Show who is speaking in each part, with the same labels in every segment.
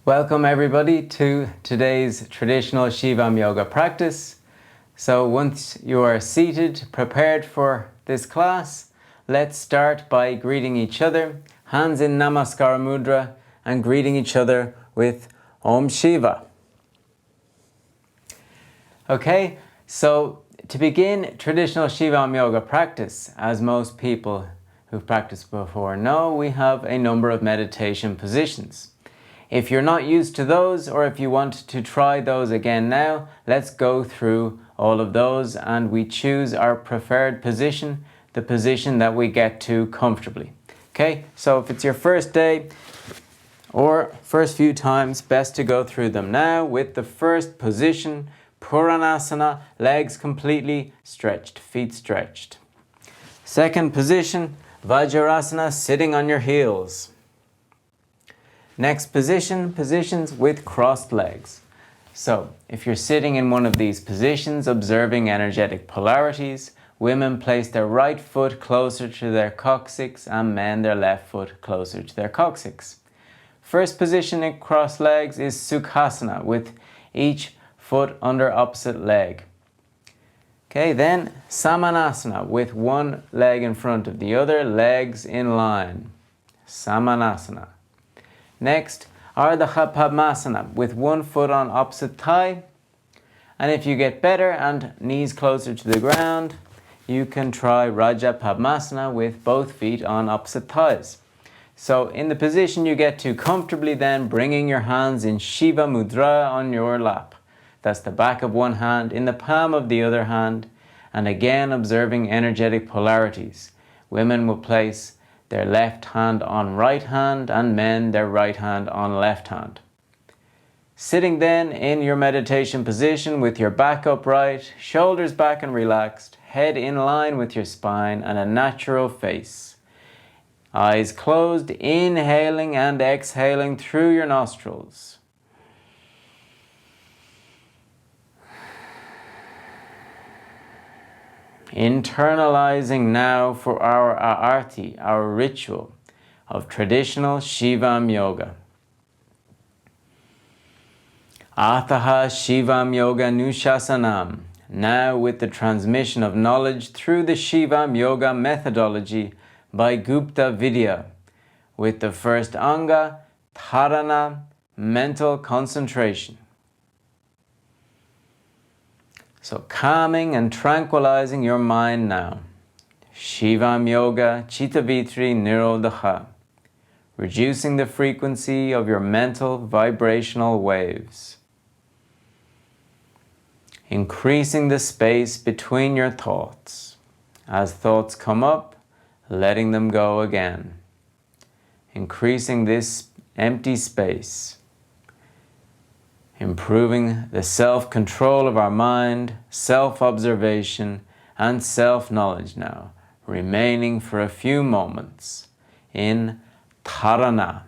Speaker 1: Welcome everybody to today's traditional Shivam Yoga practice. So once you are seated, prepared for this class, let's start by greeting each other, hands in Namaskara Mudra, and greeting each other with Om Shiva. Okay, so to begin traditional Shivam Yoga practice, as most people who've practiced before know, we have a number of meditation positions. If you're not used to those, or if you want to try those again now, let's go through all of those and we choose our preferred position, the position that we get to comfortably. Okay, so if it's your first day or first few times, best to go through them now with the first position, Puranasana, legs completely stretched, feet stretched. Second position, Vajrasana, sitting on your heels. Next position, positions with crossed legs. So if you're sitting in one of these positions, observing energetic polarities, women place their right foot closer to their coccyx and men their left foot closer to their coccyx. First position in crossed legs is Sukhasana, with each foot under opposite leg. Okay, then Samanasana, with one leg in front of the other, legs in line. Samanasana. Next, Ardha Padmasana, with one foot on opposite thigh. And if you get better and knees closer to the ground, you can try Raja Padmasana with both feet on opposite thighs. So in the position you get to comfortably, then bringing your hands in Shiva Mudra on your lap. That's the back of one hand in the palm of the other hand, and again observing energetic polarities. Women will place their left hand on right hand and men their right hand on left hand. Sitting then in your meditation position with your back upright, shoulders back and relaxed, head in line with your spine and a natural face. Eyes closed, inhaling and exhaling through your nostrils. Internalizing now for our arti, our ritual of traditional Shivam Yoga. Ataha Shivam Yoga Nushasanam. Now with the transmission of knowledge through the Shivam Yoga methodology by Gupta Vidya, with the first anga, Dharana, mental concentration. So calming and tranquilizing your mind now. Shivam Yoga Chittavitri Nirodha. Reducing the frequency of your mental vibrational waves. Increasing the space between your thoughts. As thoughts come up, letting them go again. Increasing this empty space. Improving the self-control of our mind, self-observation, and self-knowledge now, remaining for a few moments in Dharana.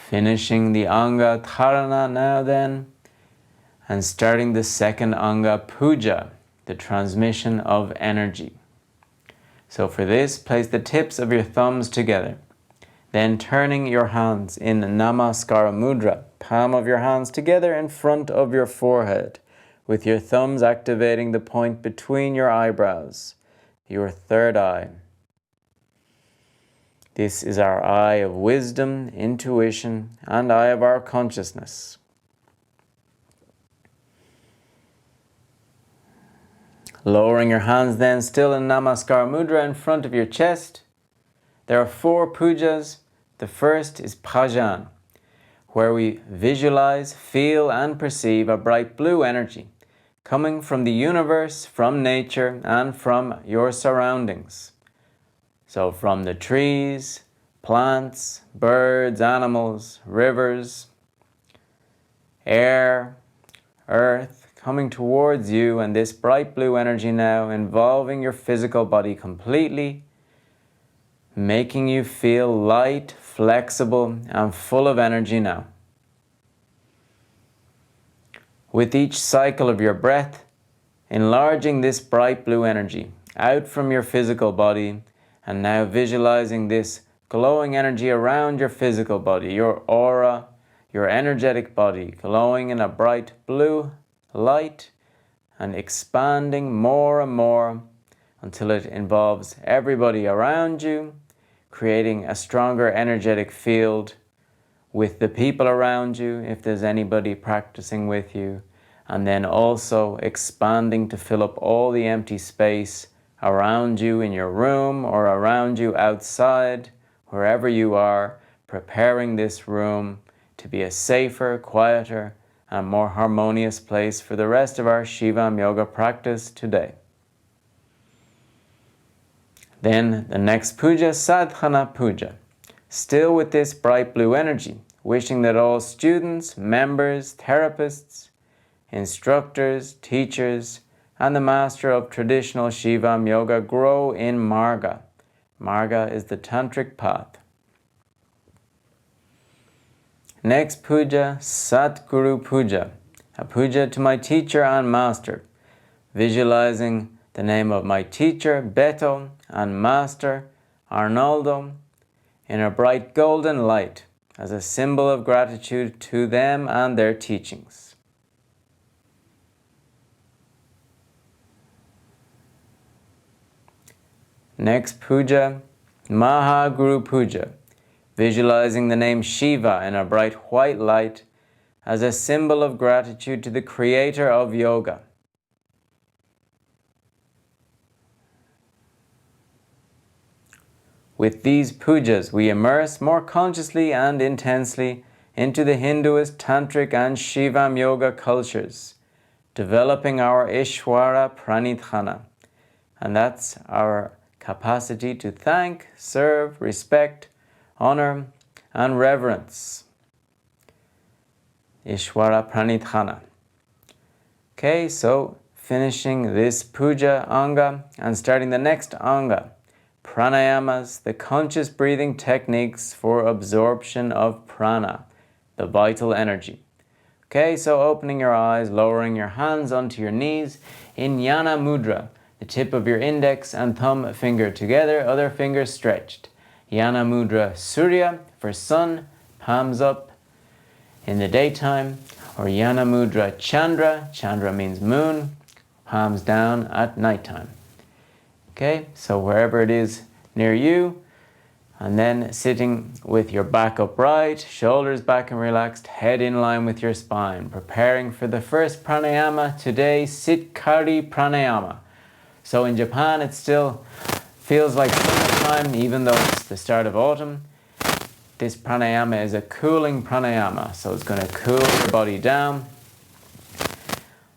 Speaker 1: Finishing the anga Dharana now then, and starting the second anga Puja, the transmission of energy. So for this, place the tips of your thumbs together, then turning your hands in Namaskara Mudra, palm of your hands together in front of your forehead, with your thumbs activating the point between your eyebrows, your third eye. This is our eye of wisdom, intuition, and eye of our consciousness. Lowering your hands then, still in Namaskara Mudra in front of your chest. There are 4 pujas. The first is Bhajan, where we visualize, feel, and perceive a bright blue energy coming from the universe, from nature, and from your surroundings. So from the trees, plants, birds, animals, rivers, air, earth, coming towards you, and this bright blue energy now involving your physical body completely, making you feel light, flexible, and full of energy now. With each cycle of your breath, enlarging this bright blue energy out from your physical body, and now visualizing this glowing energy around your physical body, your aura, your energetic body, glowing in a bright blue light and expanding more and more until it involves everybody around you, creating a stronger energetic field with the people around you, if there's anybody practicing with you, and then also expanding to fill up all the empty space around you in your room or around you outside, wherever you are, preparing this room to be a safer, quieter, and more harmonious place for the rest of our Shivam Yoga practice today. Then the next puja, Sadhana Puja. Still with this bright blue energy, wishing that all students, members, therapists, instructors, teachers, and the master of traditional Shivam Yoga grow in Marga. Marga is the tantric path. Next puja, Satguru Puja, a puja to my teacher and master, visualizing the name of my teacher, Beto, and master, Arnoldo, in a bright golden light as a symbol of gratitude to them and their teachings. Next puja, Mahaguru Puja, visualizing the name Shiva in a bright white light as a symbol of gratitude to the creator of yoga. With these pujas, we immerse more consciously and intensely into the Hinduist, Tantric, and Shivam Yoga cultures, developing our Ishwara Pranidhana, and that's our capacity to thank, serve, respect, honor, and reverence. Ishwara Pranidhana. Okay, so finishing this puja anga and starting the next anga. Pranayamas, the conscious breathing techniques for absorption of prana, the vital energy. Okay, so opening your eyes, lowering your hands onto your knees in Jnana Mudra, the tip of your index and thumb finger together, other fingers stretched. Jnana Mudra Surya for sun, palms up in the daytime, or Jnana Mudra Chandra, Chandra means moon, palms down at nighttime. Okay, so wherever it is near you, and then sitting with your back upright, shoulders back and relaxed, head in line with your spine, preparing for the first pranayama today, Sitkari Pranayama. So in Japan, it still feels like summertime, even though it's the start of autumn. This pranayama is a cooling pranayama, so it's going to cool your body down.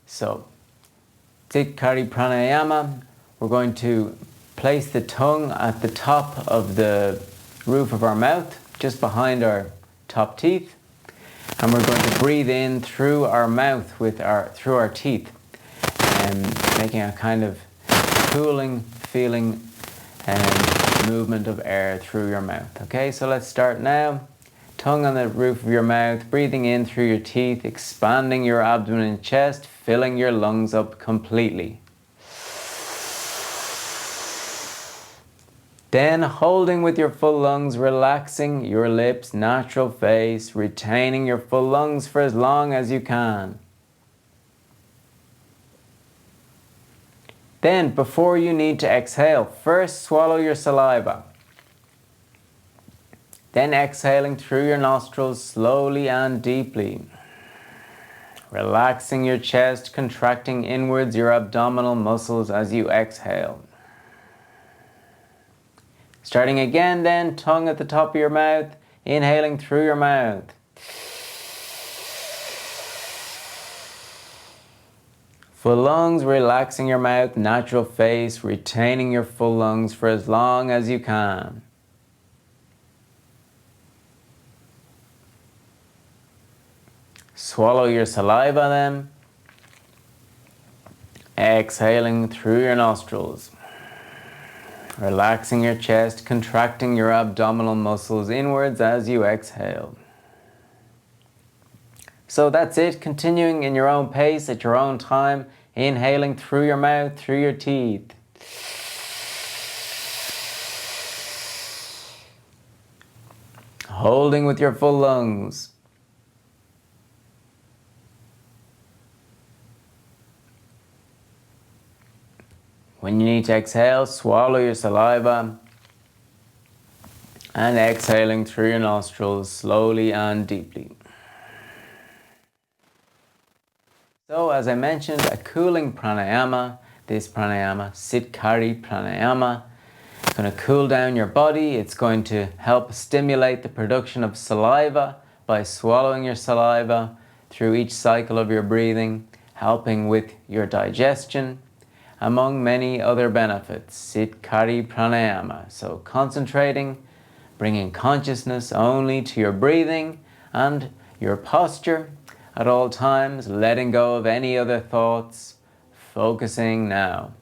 Speaker 1: So, Sitkari Pranayama, we're going to place the tongue at the top of the roof of our mouth, just behind our top teeth, and we're going to breathe in through our mouth through our teeth, and making a kind of cooling feeling and movement of air through your mouth. Okay, so let's start now. Tongue on the roof of your mouth, breathing in through your teeth, expanding your abdomen and chest, filling your lungs up completely. Then holding with your full lungs, relaxing your lips, natural face, retaining your full lungs for as long as you can. Then, before you need to exhale, first swallow your saliva. Then exhaling through your nostrils slowly and deeply. Relaxing your chest, contracting inwards your abdominal muscles as you exhale. Starting again then, tongue at the top of your mouth, inhaling through your mouth. Full lungs, relaxing your mouth, natural face, retaining your full lungs for as long as you can. Swallow your saliva then. Exhaling through your nostrils. Relaxing your chest, contracting your abdominal muscles inwards as you exhale. So that's it, continuing in your own pace, at your own time, inhaling through your mouth, through your teeth. Holding with your full lungs. When you need to exhale, swallow your saliva and exhaling through your nostrils slowly and deeply. So as I mentioned, a cooling pranayama, this pranayama, Sitkari pranayama, it's going to cool down your body. It's going to help stimulate the production of saliva by swallowing your saliva through each cycle of your breathing, helping with your digestion, among many other benefits. Sitkari pranayama. So concentrating, bringing consciousness only to your breathing and your posture at all times, letting go of any other thoughts, focusing now.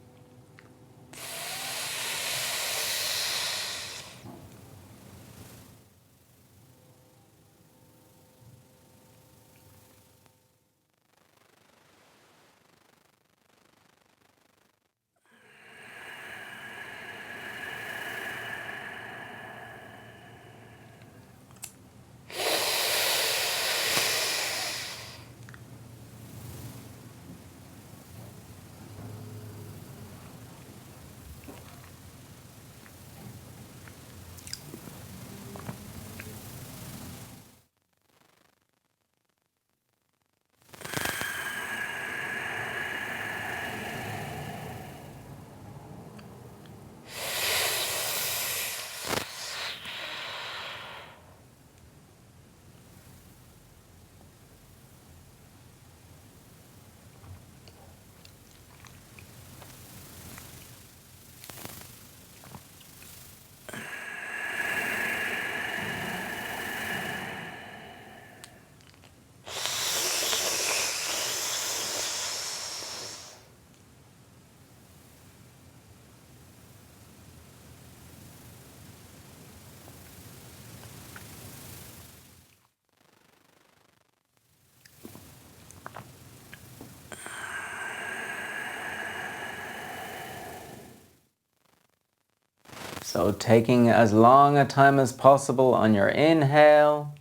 Speaker 1: So taking as long a time as possible on your inhale.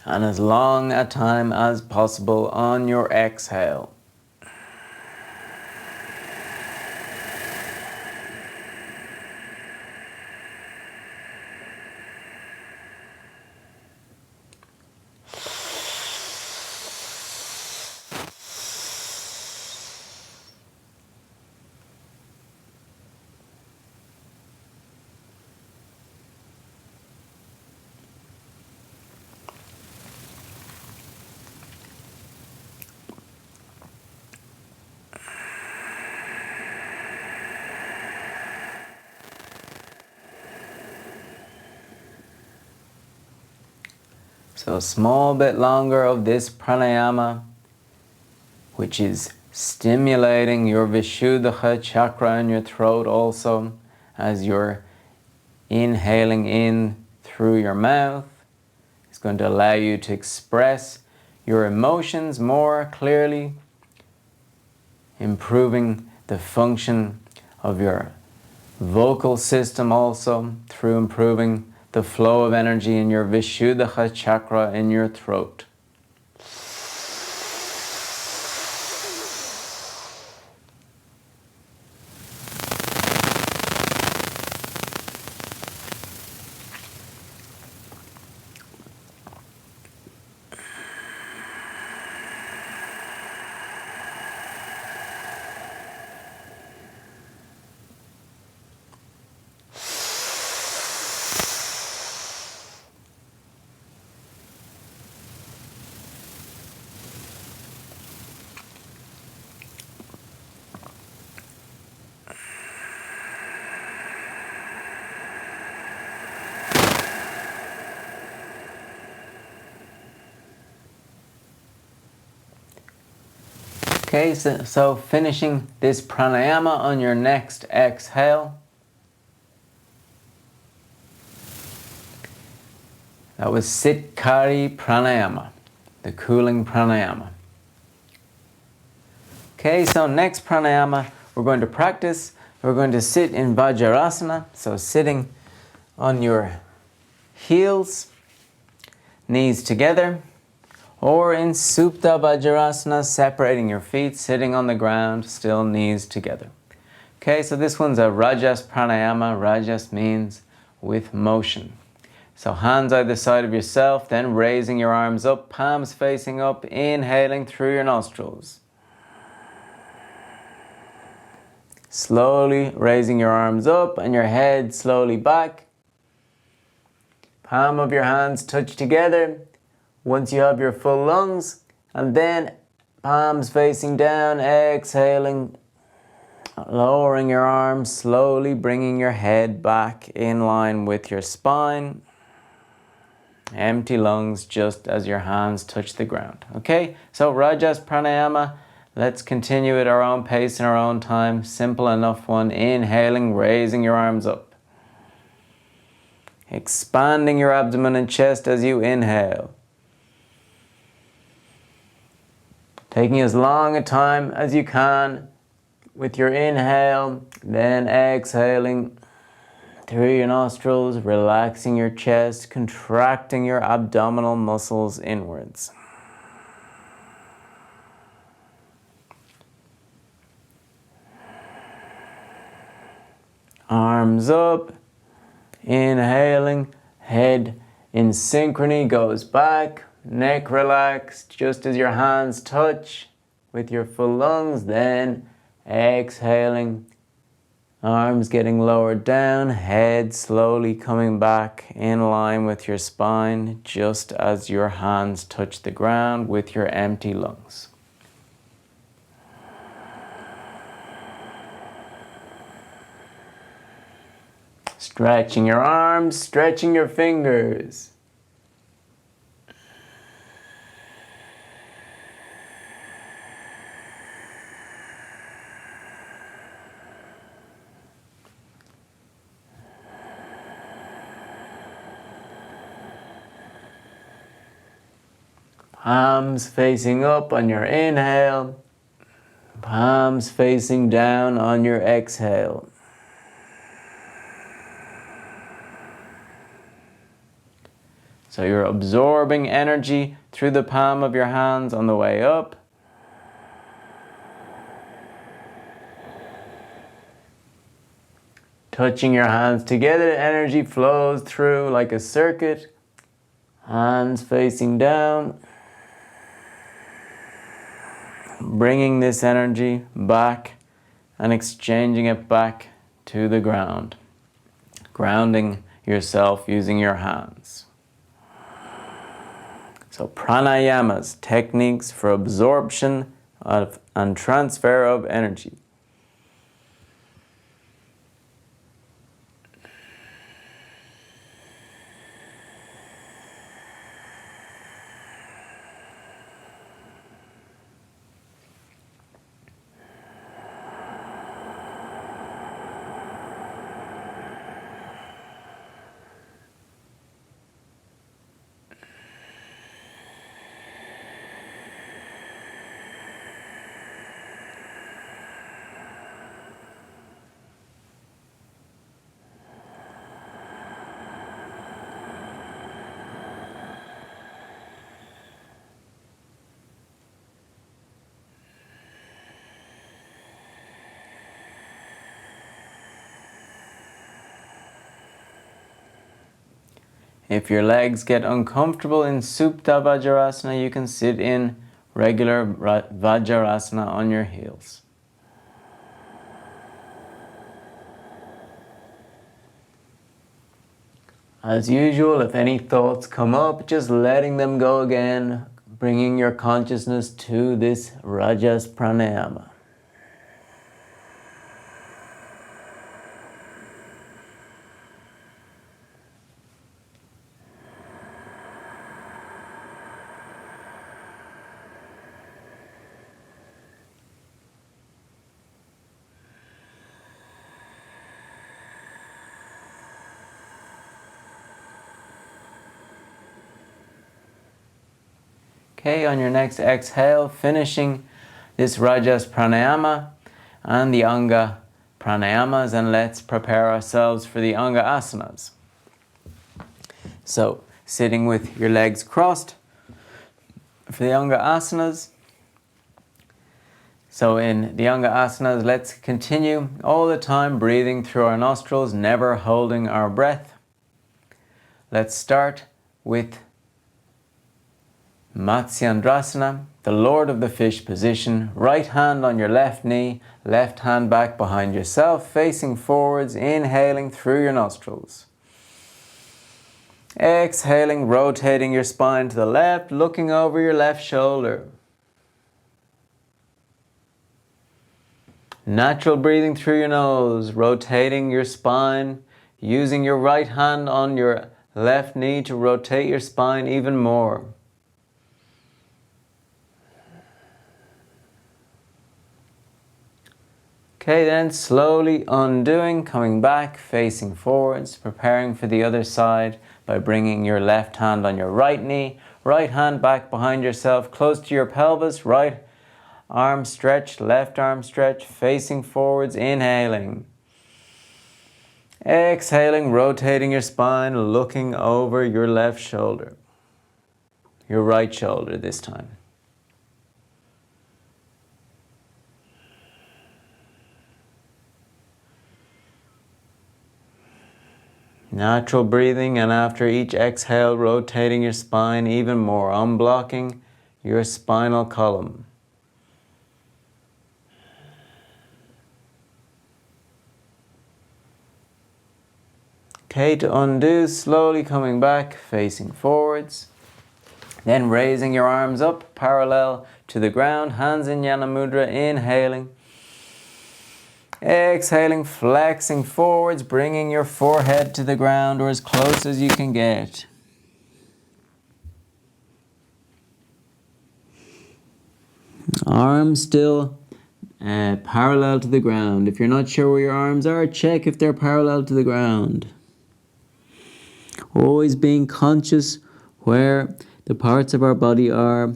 Speaker 1: And as long a time as possible on your exhale. So a small bit longer of this pranayama, which is stimulating your Vishuddha chakra in your throat also, as you're inhaling in through your mouth. It's going to allow you to express your emotions more clearly, improving the function of your vocal system also through improving the flow of energy in your Vishuddha chakra in your throat. Okay, so finishing this pranayama on your next exhale. That was Sitkari Pranayama, the cooling pranayama. Okay, so next pranayama we're going to practice. We're going to sit in Vajrasana, so sitting on your heels, knees together, or in Supta Vajrasana, separating your feet, sitting on the ground, still knees together. Okay, so this one's a Rajas pranayama. Rajas means with motion. So hands either side of yourself, then raising your arms up, palms facing up, inhaling through your nostrils. Slowly raising your arms up and your head slowly back. Palm of your hands touch together once you have your full lungs, and then palms facing down, exhaling, lowering your arms, slowly bringing your head back in line with your spine. Empty lungs just as your hands touch the ground. Okay, so Rajas Pranayama, let's continue at our own pace and our own time. Simple enough one. Inhaling, raising your arms up. Expanding your abdomen and chest as you inhale. Taking as long a time as you can with your inhale, then exhaling through your nostrils, relaxing your chest, contracting your abdominal muscles inwards. Arms up, inhaling, head in synchrony goes back, neck relaxed just as your hands touch with your full lungs, then exhaling. Arms getting lowered down, head slowly coming back in line with your spine just as your hands touch the ground with your empty lungs. Stretching your arms, stretching your fingers. Palms facing up on your inhale, palms facing down on your exhale. So you're absorbing energy through the palm of your hands on the way up. Touching your hands together, energy flows through like a circuit. Hands facing down. Bringing this energy back and exchanging it back to the ground. Grounding yourself using your hands. So pranayamas, techniques for absorption of and transfer of energy. If your legs get uncomfortable in Supta Vajrasana, you can sit in regular Vajrasana on your heels. As usual, if any thoughts come up, just letting them go again, bringing your consciousness to this Rajas Pranayama. Okay, on your next exhale, finishing this Rajas Pranayama and the Anga Pranayamas, and let's prepare ourselves for the Anga Asanas. So, sitting with your legs crossed for the Anga Asanas. So in the Anga Asanas, let's continue all the time breathing through our nostrils, never holding our breath. Let's start with Matsyendrasana, the Lord of the Fish position. Right hand on your left knee, left hand back behind yourself, facing forwards, inhaling through your nostrils. Exhaling, rotating your spine to the left, looking over your left shoulder. Natural breathing through your nose, rotating your spine, using your right hand on your left knee to rotate your spine even more. Okay, then slowly undoing, coming back, facing forwards, preparing for the other side by bringing your left hand on your right knee, right hand back behind yourself, close to your pelvis, right arm stretch, left arm stretch, facing forwards, inhaling. Exhaling, rotating your spine, looking over your left shoulder. Your right shoulder this time. Natural breathing, and after each exhale, rotating your spine even more, unblocking your spinal column. Okay, to undo, slowly coming back, facing forwards. Then raising your arms up, parallel to the ground, hands in Jnana Mudra, inhaling. Exhaling, flexing forwards, bringing your forehead to the ground or as close as you can get. Arms still parallel to the ground. If you're not sure where your arms are, check if they're parallel to the ground. Always being conscious where the parts of our body are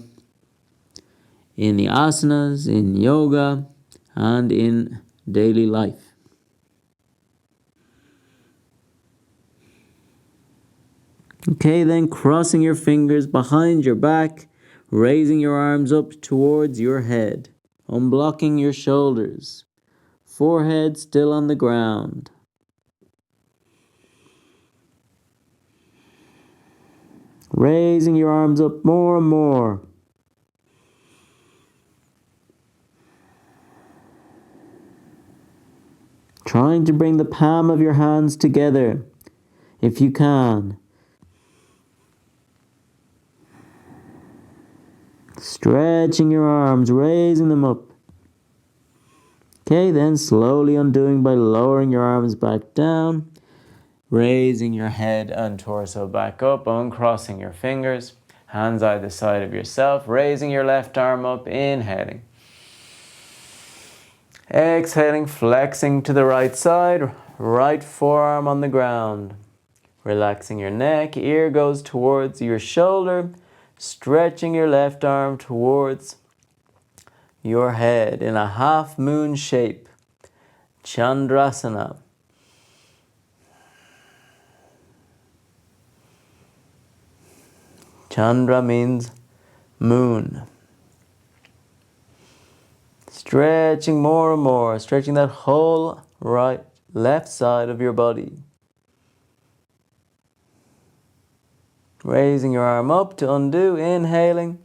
Speaker 1: in the asanas, in yoga, and in daily life. Okay, then crossing your fingers behind your back, raising your arms up towards your head, unblocking your shoulders, forehead still on the ground. Raising your arms up more and more. Trying to bring the palm of your hands together, if you can. Stretching your arms, raising them up. Okay, then slowly undoing by lowering your arms back down, raising your head and torso back up, uncrossing your fingers, hands either side of yourself, raising your left arm up, inhaling. Exhaling, flexing to the right side, right forearm on the ground. Relaxing your neck, ear goes towards your shoulder, stretching your left arm towards your head in a half moon shape. Chandrasana. Chandra means moon. Stretching more and more, stretching that whole left side of your body. Raising your arm up to undo, inhaling.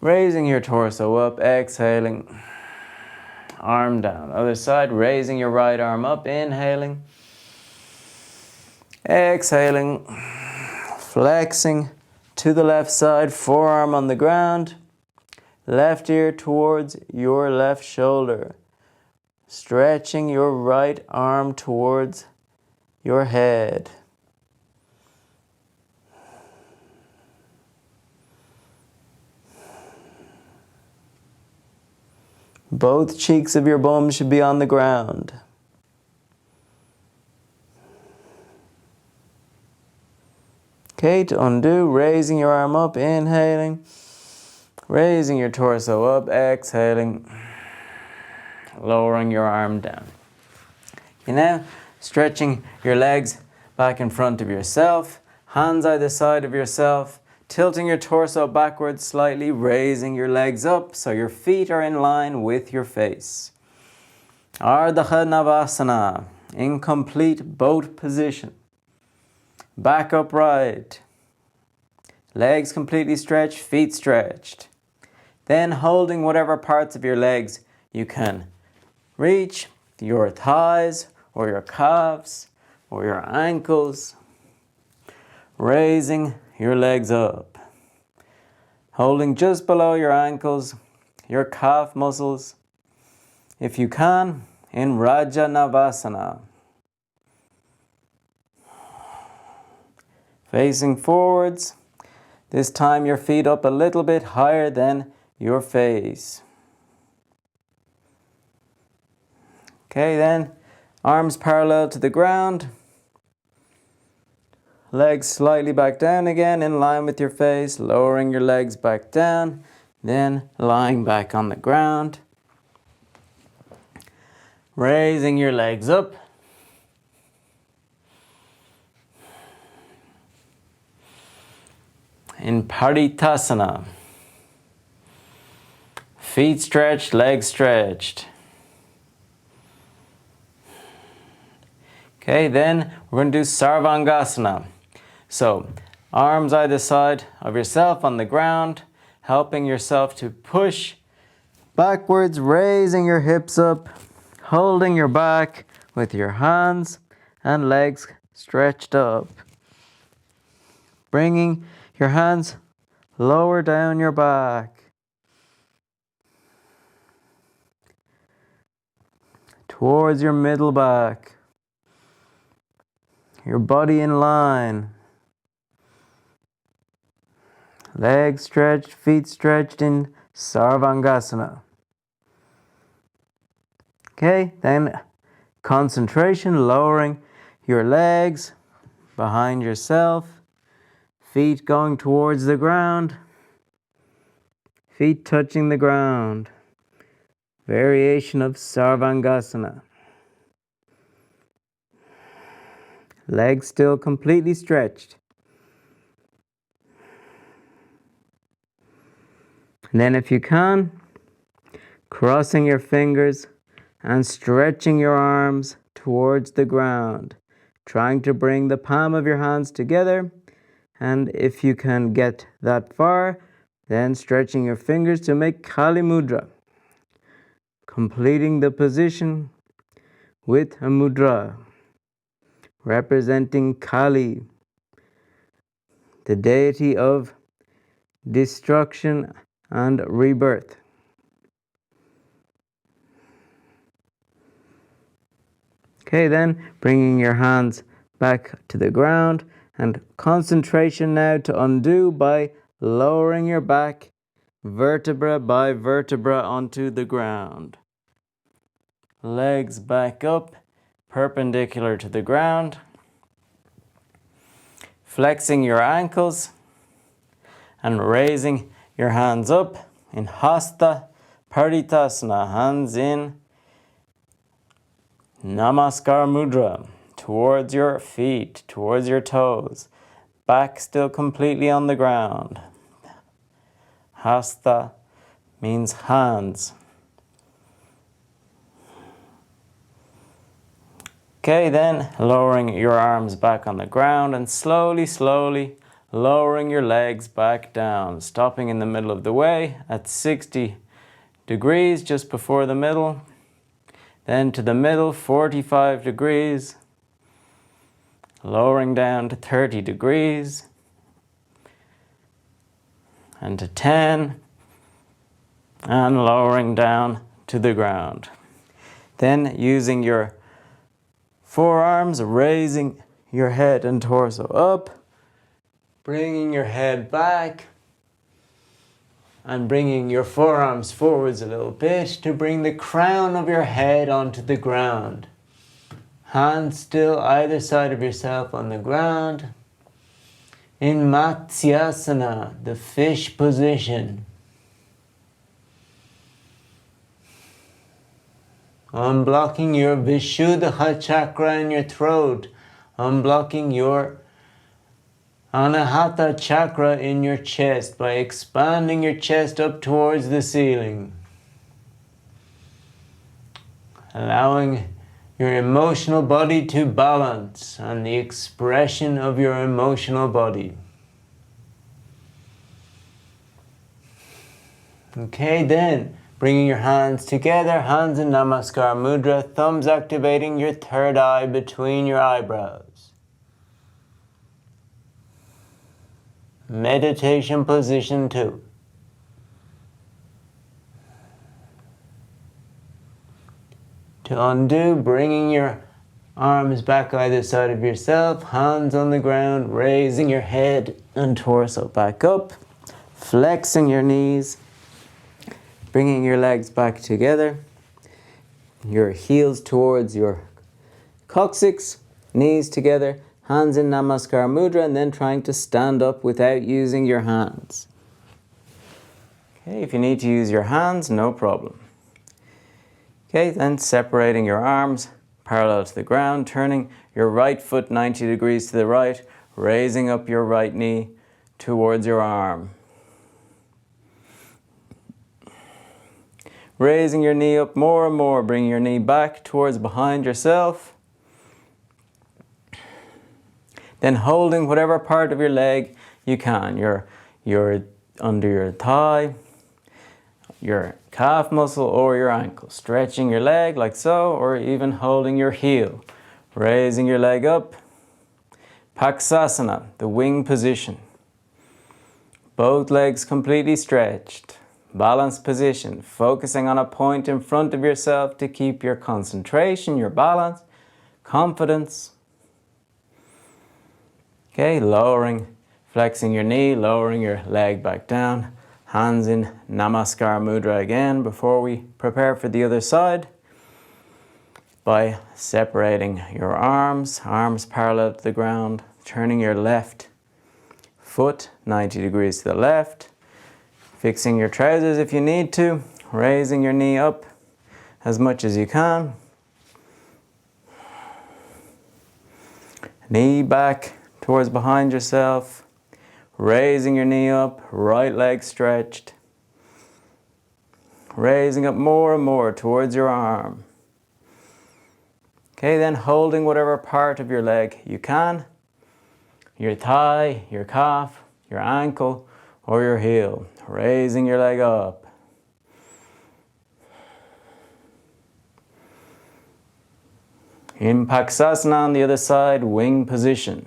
Speaker 1: Raising your torso up, exhaling. Arm down. Other side, raising your right arm up, inhaling. Exhaling. Flexing to the left side, forearm on the ground. Left ear towards your left shoulder. Stretching your right arm towards your head. Both cheeks of your bum should be on the ground. Okay, to undo, raising your arm up, inhaling. Raising your torso up, exhaling, lowering your arm down. You're now stretching your legs back in front of yourself, hands either side of yourself, tilting your torso backwards slightly, raising your legs up so your feet are in line with your face. Ardha Navasana, in complete boat position. Back upright. Legs completely stretched, feet stretched. Then holding whatever parts of your legs you can reach, your thighs or your calves or your ankles. Raising your legs up. Holding just below your ankles, your calf muscles. If you can, in Raja Navasana. Facing forwards. This time your feet up a little bit higher than your face. Okay, then arms parallel to the ground. Legs slightly back down again, in line with your face, lowering your legs back down, then lying back on the ground. Raising your legs up. In Paritasana. Feet stretched, legs stretched. Okay, then we're going to do Sarvangasana. So, arms either side of yourself on the ground, helping yourself to push backwards, raising your hips up, holding your back with your hands and legs stretched up. Bringing your hands lower down your back. Towards your middle back. Your body in line. Legs stretched, feet stretched in Sarvangasana. Okay, then concentration, lowering your legs behind yourself, feet going towards the ground, feet touching the ground. Variation of Sarvangasana. Legs still completely stretched. And then if you can, crossing your fingers and stretching your arms towards the ground, trying to bring the palm of your hands together. And if you can get that far, then stretching your fingers to make Kali Mudra. Completing the position with a mudra, representing Kali, the deity of destruction and rebirth. Okay, then bringing your hands back to the ground and concentration now to undo by lowering your back vertebra by vertebra onto the ground. Legs back up, perpendicular to the ground. Flexing your ankles and raising your hands up in Hasta Paritasana, hands in Namaskar Mudra, towards your feet, towards your toes, back still completely on the ground. Hasta means hands. Okay, then lowering your arms back on the ground and slowly lowering your legs back down, stopping in the middle of the way at 60 degrees just before the middle. Then to the middle, 45 degrees. Lowering down to 30 degrees. And to 10. And lowering down to the ground. Then using your forearms, raising your head and torso up. Bringing your head back. And bringing your forearms forwards a little bit to bring the crown of your head onto the ground. Hands still either side of yourself on the ground. In Matsyasana, the fish position. unblocking your Vishuddha chakra in your throat, unblocking your Anahata chakra in your chest by expanding your chest up towards the ceiling. Allowing your emotional body to balance and the expression of your emotional body. Okay, then bringing your hands together, hands in Namaskar Mudra, thumbs activating your third eye between your eyebrows. Meditation position 2. To undo, bringing your arms back either side of yourself, hands on the ground, raising your head and torso back up, flexing your knees, bringing your legs back together, your heels towards your coccyx, knees together, hands in Namaskar Mudra, and then trying to stand up without using your hands. Okay, if you need to use your hands, no problem. Okay, then separating your arms parallel to the ground, turning your right foot 90 degrees to the right, raising up your right knee towards your arm. Raising your knee up more and more, bringing your knee back towards behind yourself. Then holding whatever part of your leg you can, your under your thigh, your calf muscle or your ankle. Stretching your leg like so, or even holding your heel. Raising your leg up. Paksasana, the wing position. Both legs completely stretched. Balanced position, focusing on a point in front of yourself to keep your concentration, your balance, confidence. Okay, lowering, flexing your knee, lowering your leg back down. Hands in Namaskar Mudra again before we prepare for the other side. By separating your arms parallel to the ground, turning your left foot 90 degrees to the left. Fixing your trousers if you need to, raising your knee up as much as you can. Knee back towards behind yourself, raising your knee up, right leg stretched. Raising up more and more towards your arm. Okay, then holding whatever part of your leg you can, your thigh, your calf, your ankle, or your heel. Raising your leg up. In Paksasana on the other side, wing position.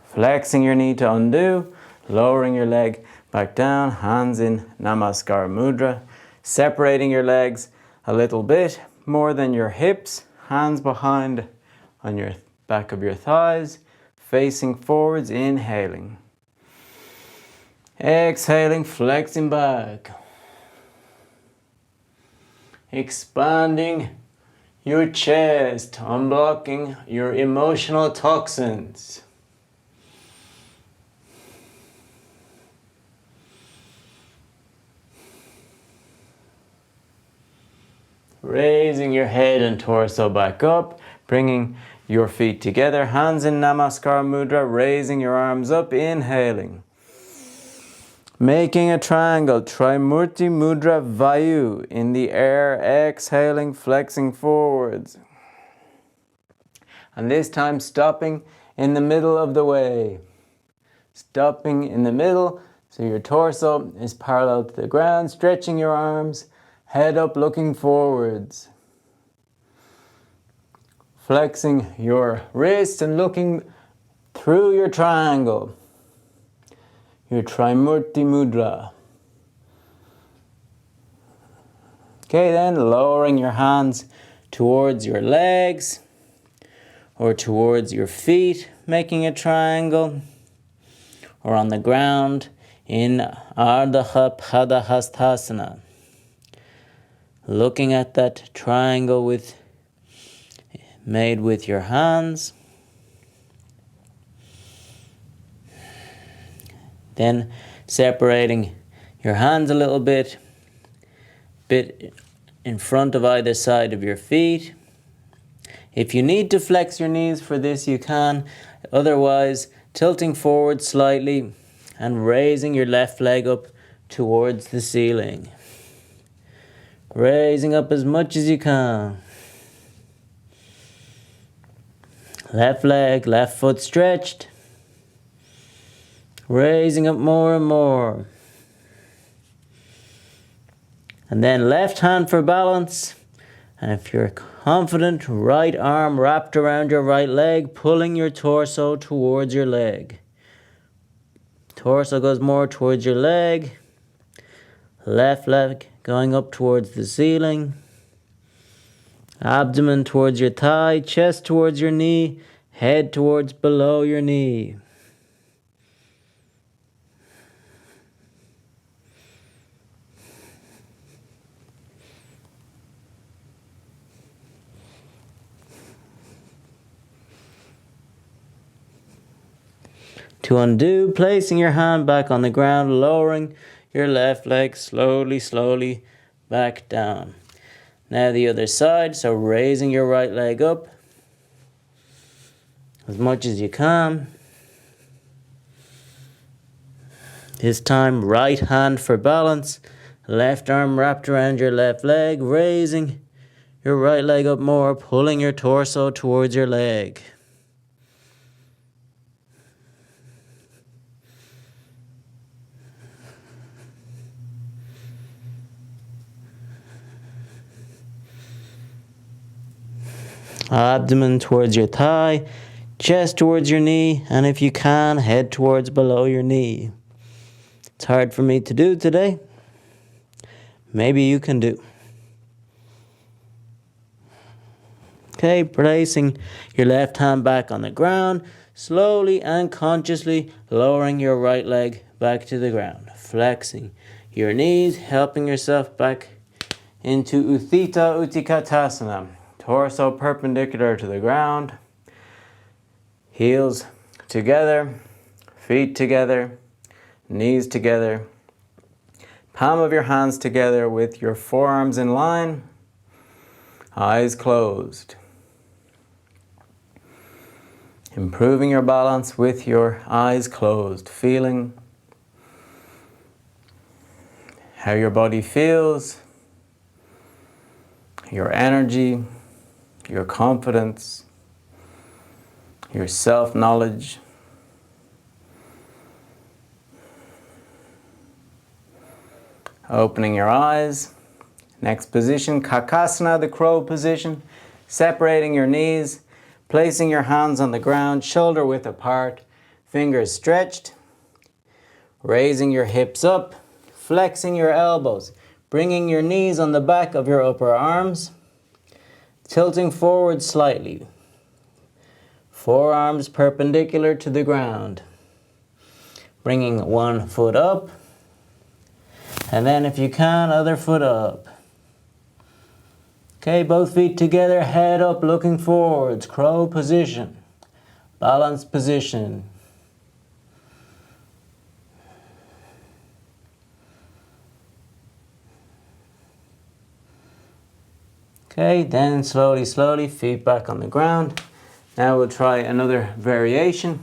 Speaker 1: Flexing your knee to undo, lowering your leg back down, hands in Namaskar Mudra. Separating your legs a little bit more than your hips, hands behind on your back of your thighs. Facing forwards, inhaling. Exhaling, flexing back. Expanding your chest, unblocking your emotional toxins. Raising your head and torso back up, bringing your feet together, hands in Namaskar Mudra, raising your arms up, inhaling. Making a triangle, Trimurti Mudra Vayu, in the air, exhaling, flexing forwards. And this time stopping in the middle of the way. Stopping in the middle, so your torso is parallel to the ground, stretching your arms, head up looking forwards. Flexing your wrists and looking through your triangle. Your Trimurti Mudra. Okay, then lowering your hands towards your legs or towards your feet, making a triangle, or on the ground in Ardha Padahastasana. Looking at that triangle made with your hands. Then separating your hands a little bit, bit in front of either side of your feet. If you need to flex your knees for this, you can. Otherwise, tilting forward slightly and raising your left leg up towards the ceiling. Raising up as much as you can. Left leg, left foot stretched. Raising up more and more. And then left hand for balance. And if you're confident, right arm wrapped around your right leg, pulling your torso towards your leg. Torso goes more towards your leg. Left leg going up towards the ceiling. Abdomen towards your thigh, chest towards your knee, head towards below your knee. To undo, placing your hand back on the ground, lowering your left leg slowly back down. Now the other side, so raising your right leg up as much as you can. This time, right hand for balance, left arm wrapped around your left leg, raising your right leg up more, pulling your torso towards your leg. Abdomen towards your thigh, chest towards your knee, and if you can, head towards below your knee. It's hard for me to do today. Maybe you can do. Okay, placing your left hand back on the ground, slowly and consciously lowering your right leg back to the ground. Flexing your knees, helping yourself back into Utthita Utthikatasana. Torso perpendicular to the ground, heels together, feet together, knees together, palm of your hands together with your forearms in line, eyes closed. Improving your balance with your eyes closed, feeling how your body feels, your energy, your confidence, your self-knowledge. Opening your eyes. Next position, Kakasana, the crow position. Separating your knees, placing your hands on the ground, shoulder width apart, fingers stretched. Raising your hips up, flexing your elbows, bringing your knees on the back of your upper arms. Tilting forward slightly. Forearms perpendicular to the ground. Bringing one foot up. And then if you can, other foot up. Okay, both feet together, head up, looking forwards. Crow position. Balanced position. Okay, then slowly, feet back on the ground. Now we'll try another variation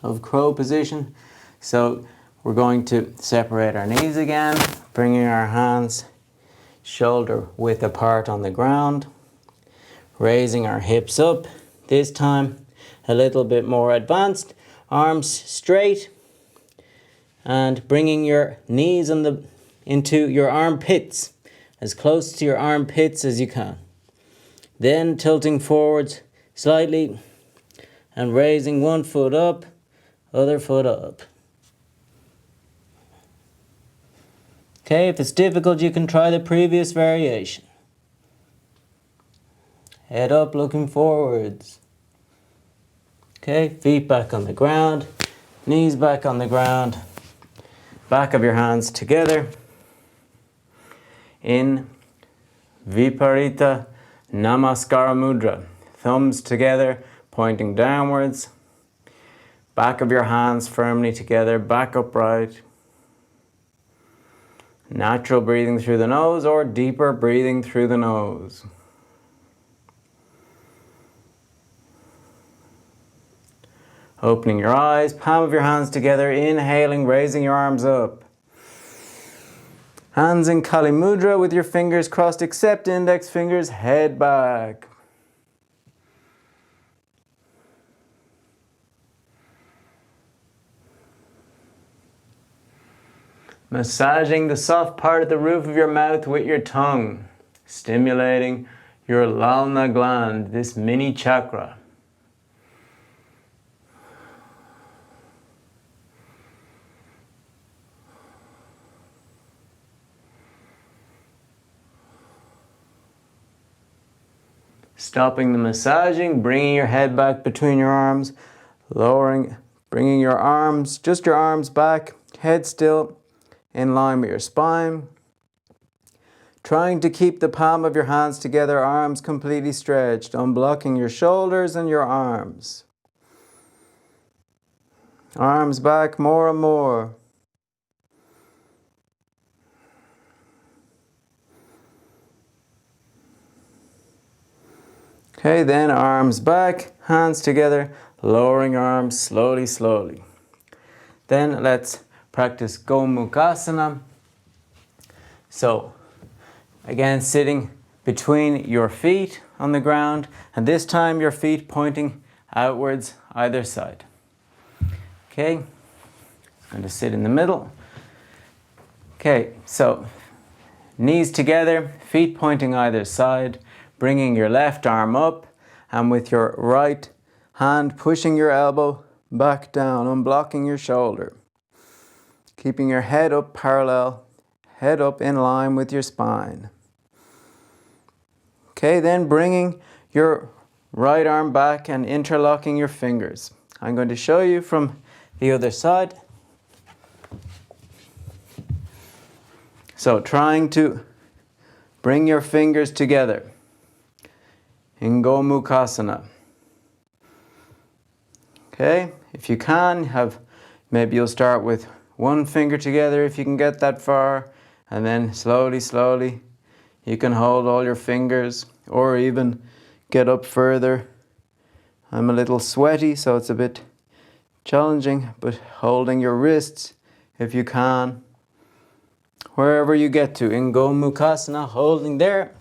Speaker 1: of crow position. So we're going to separate our knees again, bringing our hands shoulder width apart on the ground, raising our hips up. This time a little bit more advanced, arms straight, and bringing your knees into your armpits. As close to your armpits as you can. Then tilting forwards slightly and raising one foot up, other foot up. Okay, if it's difficult, you can try the previous variation. Head up, looking forwards. Okay, feet back on the ground, knees back on the ground, back of your hands together. In Viparita Namaskara Mudra. Thumbs together, pointing downwards. Back of your hands firmly together, back upright. Natural breathing through the nose or deeper breathing through the nose. Opening your eyes, palm of your hands together, inhaling, raising your arms up. Hands in Kali Mudra with your fingers crossed except index fingers, head back. Massaging the soft part of the roof of your mouth with your tongue, stimulating your lalna gland, this mini chakra. Stopping the massaging, bringing your head back between your arms, lowering, bringing your arms, just your arms back, head still, in line with your spine. Trying to keep the palm of your hands together, arms completely stretched, unblocking your shoulders and your arms. Arms back more and more. Okay, then arms back, hands together, lowering arms slowly, slowly. Then let's practice Gomukhasana. So, again, sitting between your feet on the ground, and this time your feet pointing outwards either side. Okay, I'm going to sit in the middle. Okay, so knees together, feet pointing either side, bringing your left arm up, and with your right hand pushing your elbow back down, unblocking your shoulder. Keeping your head up parallel, head up in line with your spine. Okay, then bringing your right arm back and interlocking your fingers. I'm going to show you from the other side. So trying to bring your fingers together in Gomukhasana. Okay, if you can, maybe you'll start with one finger together if you can get that far, and then slowly, slowly you can hold all your fingers or even get up further. I'm a little sweaty, so it's a bit challenging, but holding your wrists if you can. Wherever you get to in Gomukhasana, holding there.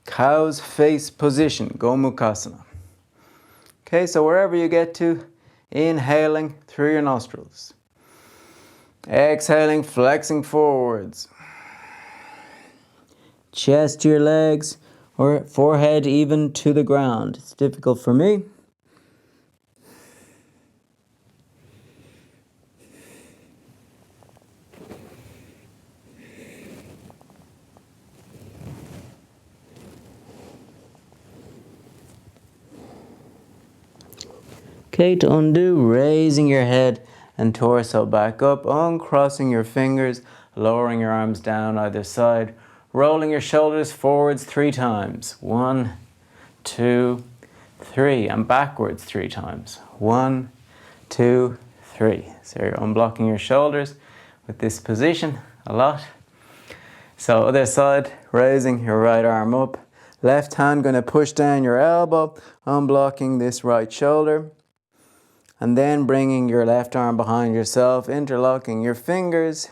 Speaker 1: Cow's face position, Gomukhasana. Okay, so wherever you get to, inhaling through your nostrils. Exhaling, flexing forwards. Chest to your legs or forehead even to the ground. It's difficult for me. Okay, to undo, raising your head and torso back up, uncrossing your fingers, lowering your arms down either side, rolling your shoulders forwards 3 times. 1, 2, 3, and backwards 3 times. 1, 2, 3. So you're unblocking your shoulders with this position a lot. So other side, raising your right arm up, left hand going to push down your elbow, unblocking this right shoulder. And then bringing your left arm behind yourself, interlocking your fingers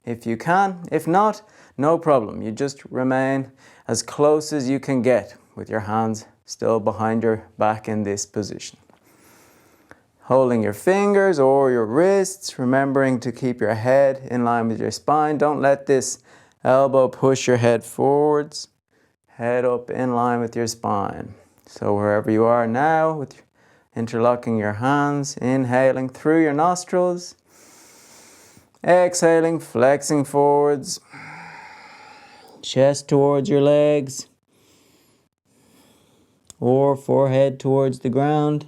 Speaker 1: if you can. If not, no problem. You just remain as close as you can get with your hands still behind your back in this position. Holding your fingers or your wrists, remembering to keep your head in line with your spine. Don't let this elbow push your head forwards. Head up in line with your spine. So wherever you are now, with your interlocking your hands, inhaling through your nostrils, exhaling, flexing forwards, chest towards your legs, or forehead towards the ground.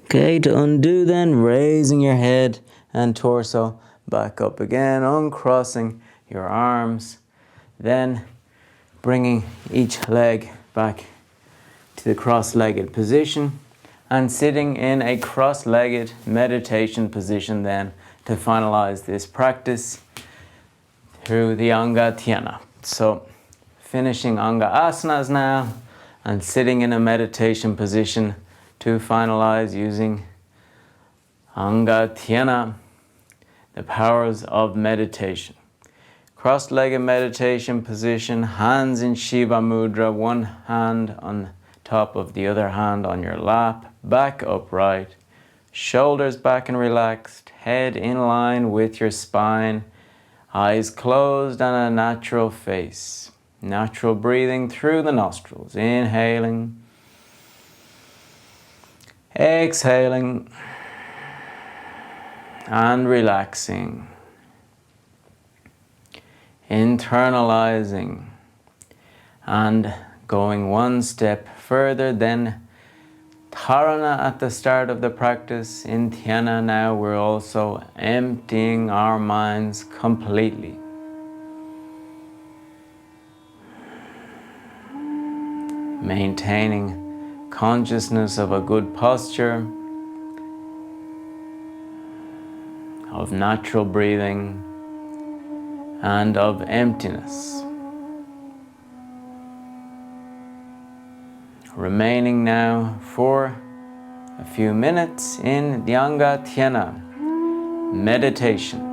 Speaker 1: Okay, to undo then, raising your head and torso back up again, uncrossing your arms, then bringing each leg back to the cross-legged position and sitting in a cross-legged meditation position then to finalize this practice through the Anga Dhyana. So finishing Anga Asanas now and sitting in a meditation position to finalize using Anga Dhyana, the powers of meditation. Cross-legged meditation position, hands in Shiva Mudra, one hand on top of the other hand on your lap, back upright, shoulders back and relaxed, head in line with your spine, eyes closed and a natural face. Natural breathing through the nostrils, inhaling, exhaling, and relaxing. Internalizing and going one step further than Dharana at the start of the practice. In Dhyana now we're also emptying our minds completely. Maintaining consciousness of a good posture, of natural breathing, and of emptiness. Remaining now for a few minutes in the Anga Dhyana meditation.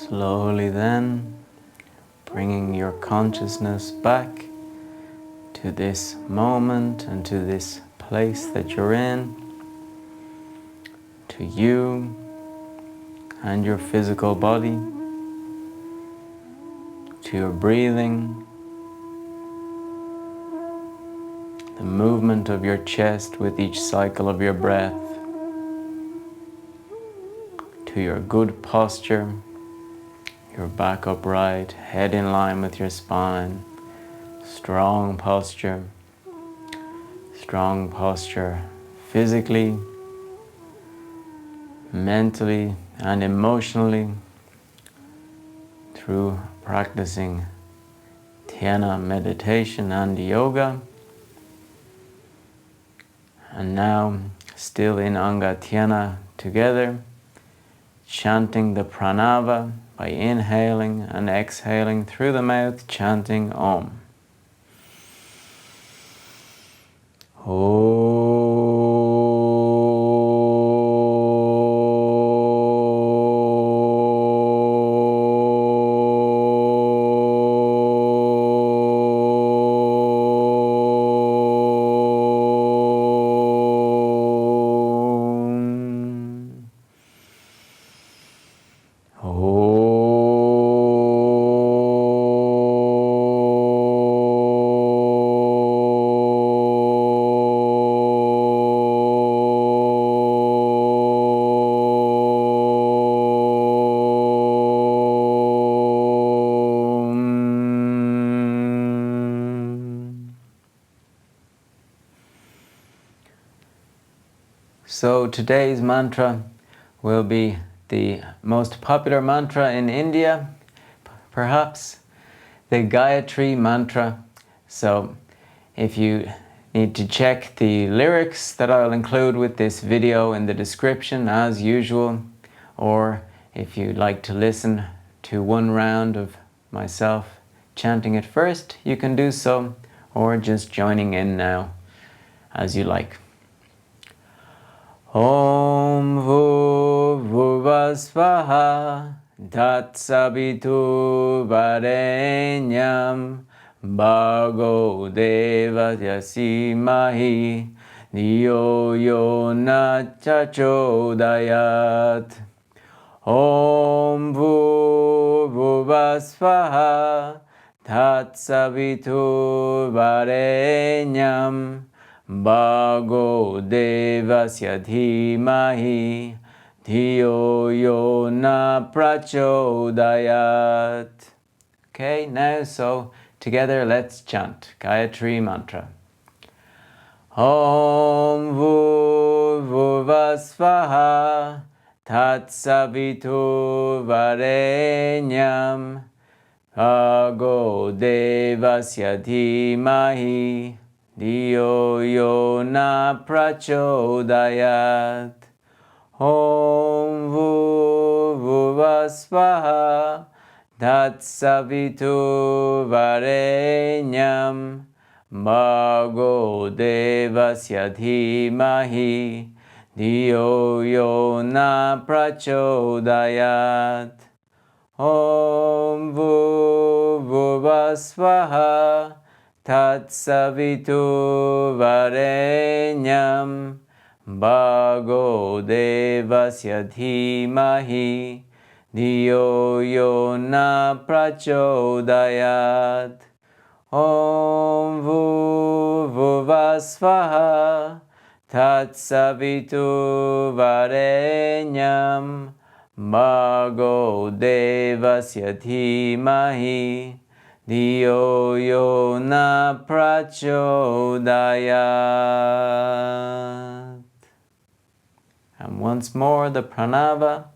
Speaker 1: Slowly then, bringing your consciousness back to this moment and to this place that you're in, to you and your physical body, to your breathing, the movement of your chest with each cycle of your breath, to your good posture, your back upright, head in line with your spine, strong posture physically, mentally and emotionally through practicing dhyana meditation and yoga. And now, still in Anga Dhyana together, chanting the pranava by inhaling and exhaling through the mouth, chanting Om. So today's mantra will be the most popular mantra in India, perhaps, the Gayatri mantra. So if you need to check the lyrics that I'll include with this video in the description as usual, or if you'd like to listen to one round of myself chanting it first, you can do so, or just joining in now as you like. Om Bhuvaḥ Swaḥ Tat-savitur Vareñyaṃ Bhargo Devasya Dheemahi Dhiyo Yonaḥ Prachodayāt. Om Bhuvaḥ Swaḥ Tat-savitur Vareñyaṃ Bhargo Devasya Dheemahi Dhiyo Yonaḥ Prachodayāt. Okay, now so together let's chant Gayatri mantra. Om Bhuvaḥ Swaḥ Tat-savitur Vareñyaṃ Bhargo Devasya Dheemahi Dhiyo Yonaḥ Prachodayāt. Om Bhuvaḥ Swaḥ Tat-savitur Vareñyaṃ Bhargo Devasya Dheemahi Dhiyo Yonaḥ Prachodayāt. Om Bhuvaḥ Swaḥ Tat-savitur Vareñyaṃ Bhargo Devasya Dheemahi Dhiyo Yonaḥ Prachodayāt. Om Bhuvaḥ Swaḥ Tat-savitur Vareñyaṃ Bhargo Devasya Dheemahi Dhiyo Yonaḥ Prachodayāt. And once more the pranava.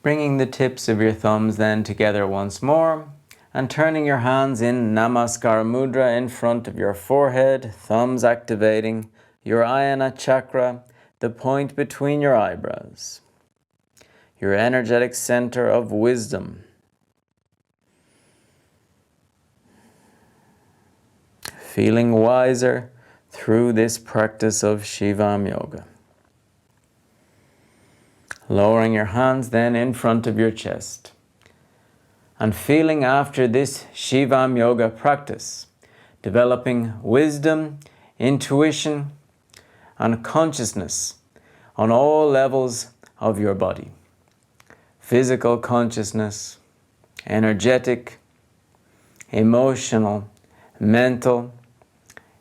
Speaker 1: Bringing the tips of your thumbs then together once more, and turning your hands in Namaskar Mudra in front of your forehead, thumbs activating your Ayana chakra, the point between your eyebrows, your energetic center of wisdom. Feeling wiser through this practice of Shivam Yoga. Lowering your hands then in front of your chest. And feeling after this Shivam Yoga practice, developing wisdom, intuition, and consciousness on all levels of your body. Physical consciousness, energetic, emotional, mental,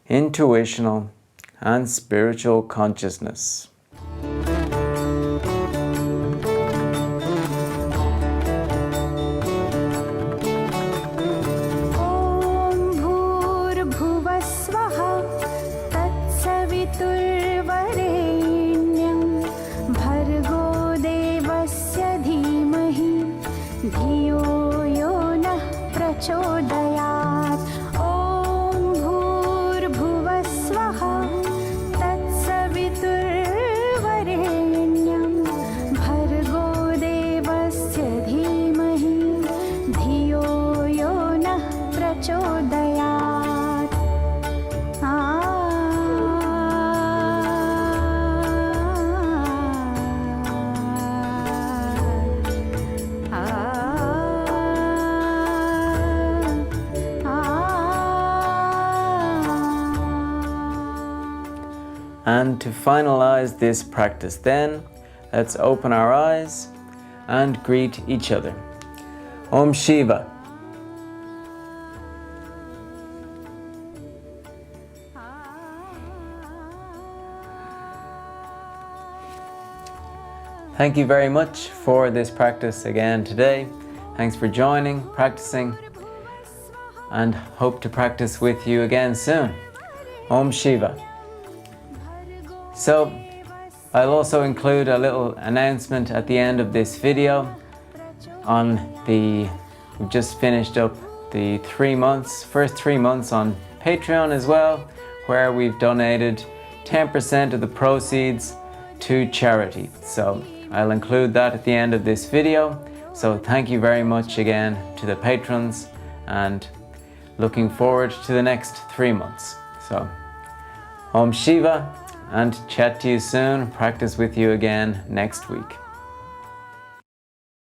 Speaker 1: intuitional, and spiritual consciousness.
Speaker 2: Bhur Bhuvaḥ Swaḥ Tat-savitur Vareñyaṃ Bhargo Devasya Dheemahi Dhiyo Yonaḥ Prachodayāt. Bhur Bhuvaḥ Swaḥ Tat-savitur Vareñyaṃ Bhargo Devasya Dheemahi Dhiyo Yonaḥ Prachodayāt.
Speaker 1: And to finalize this practice then, let's open our eyes and greet each other. Om Shiva. Thank you very much for this practice again today. Thanks for joining, practicing, and hope to practice with you again soon. Om Shiva. So, I'll also include a little announcement at the end of this video we've just finished up the first 3 months on Patreon as well, where we've donated 10% of the proceeds to charity. So I'll include that at the end of this video. So thank you very much again to the patrons, and looking forward to the next 3 months. So Om Shiva, and chat to you soon. Practice with you again next week.